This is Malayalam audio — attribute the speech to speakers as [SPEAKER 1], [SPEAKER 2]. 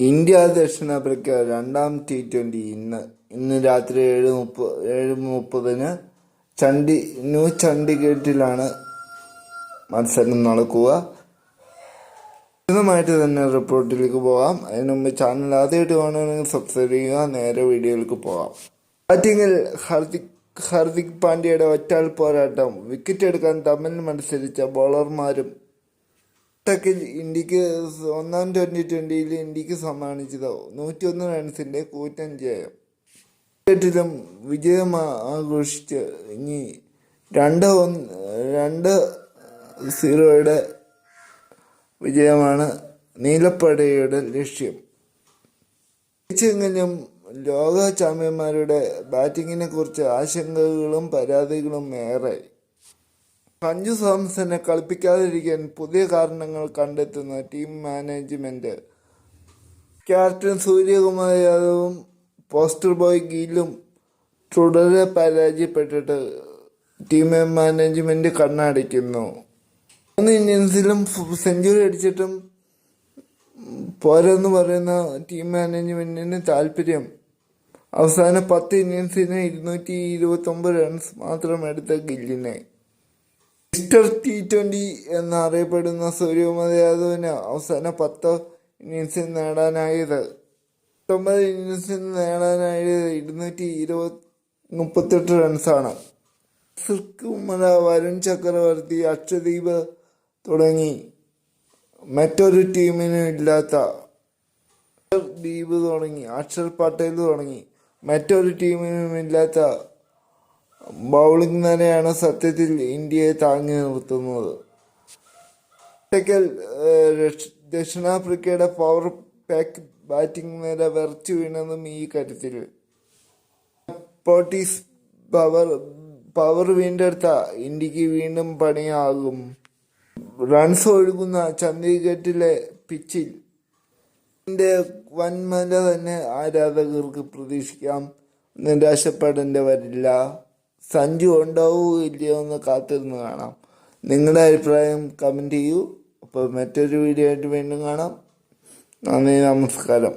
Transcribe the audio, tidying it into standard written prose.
[SPEAKER 1] ഇന്ത്യ ദക്ഷിണാഫ്രിക്ക രണ്ടാം T20 ഇന്ന് രാത്രി 7:30 ന്യൂ ചണ്ഡീഗഡിലാണ് മത്സരം നടക്കുക. വിശദമായിട്ട് തന്നെ റിപ്പോർട്ടിലേക്ക് പോകാം. അതിനു മുമ്പ് ചാനൽ ആദ്യമായിട്ട് കാണുകയാണെങ്കിൽ സബ്സ്ക്രൈബ് ചെയ്യുക. നേരെ വീഡിയോയിലേക്ക് പോകാം. ബാറ്റിങ്ങിൽ ഹാർദിക് പാണ്ഡ്യയുടെ ഒറ്റാൾ പോരാട്ടം. വിക്കറ്റ് എടുക്കാൻ തമ്മിൽ മത്സരിച്ച ബോളർമാരും ഇന്ത്യക്ക് ഒന്നാം T20 ഇന്ത്യക്ക് സമ്മാനിച്ചത് 101 റൺസിന്റെ കൂറ്റൻ ജയം. ക്രിക്കറ്റിലും വിജയം ആഘോഷിച്ച് ഇനി 2-0 വിജയമാണ് നീലപ്പടയുടെ ലക്ഷ്യം. തിരിച്ചെങ്കിലും ലോക ചാമ്പ്യന്മാരുടെ ബാറ്റിങ്ങിനെ കുറിച്ച് ആശങ്കകളും പരാതികളും ഏറെ. സഞ്ജു സാംസനെ കളിപ്പിക്കാതിരിക്കാൻ പുതിയ കാരണങ്ങൾ കണ്ടെത്തുന്ന ടീം മാനേജ്മെന്റ്. ക്യാപ്റ്റൻ സൂര്യകുമാർ യാദവും പോസ്റ്റർ ബോയ് ഗില്ലും തുടരെ പരാജയപ്പെട്ടിട്ട് ടീം മാനേജ്മെന്റ് കണ്ണടയ്ക്കുന്നു. 3 ഇന്നിങ്സിലും സെഞ്ചുറി അടിച്ചിട്ടും പോരെന്ന് പറയുന്ന ടീം മാനേജ്മെന്റിന് താല്പര്യം. അവസാന 10 ഇന്നിങ്സിന് 229 റൺസ് മാത്രം എടുത്ത ഗില്ലിനെ മിസ്റ്റർ T20 എന്നറിയപ്പെടുന്ന സൂര്യകുമാർ യാദവിന് അവസാന 10 ഇന്നിങ്സിൽ നേടാനായത് 238 റൺസാണ്. കുമാർ, വരുൺ ചക്രവർത്തി, അക്ഷദീപ് തുടങ്ങി മറ്റൊരു ടീമിനും ഇല്ലാത്ത അക്ഷർ പട്ടേൽ തുടങ്ങി മറ്റൊരു ടീമിനും ഇല്ലാത്ത ബൗളിംഗ് നിരയാണ് സത്യത്തിൽ ഇന്ത്യയെ താങ്ങി നിർത്തുന്നത്. ദക്ഷിണാഫ്രിക്കയുടെ പവർ പാക്ക് ബാറ്റിംഗ് നിര വിറച്ചു വീണതും ഈ കാര്യത്തിൽ. പോർട്ടീസ് പവർ വീണ്ടെടുത്ത ഇന്ത്യക്ക് വീണ്ടും പണിയാകും. റൺസ് ഒഴുകുന്ന ചണ്ഡീഗഡിലെ പിച്ചിൽ വൻമല തന്നെ ആരാധകർക്ക് പ്രതീക്ഷിക്കാം. നിരാശപ്പെടേണ്ടി വരില്ല. സഞ്ജു ഉണ്ടാവൂ ഇല്ലയോ എന്ന് കാത്തിരുന്ന് കാണാം. നിങ്ങളുടെ അഭിപ്രായം കമൻറ്റ് ചെയ്യൂ. അപ്പോൾ മറ്റൊരു വീഡിയോ ആയിട്ട് വീണ്ടും കാണാം. നന്ദി, നമസ്കാരം.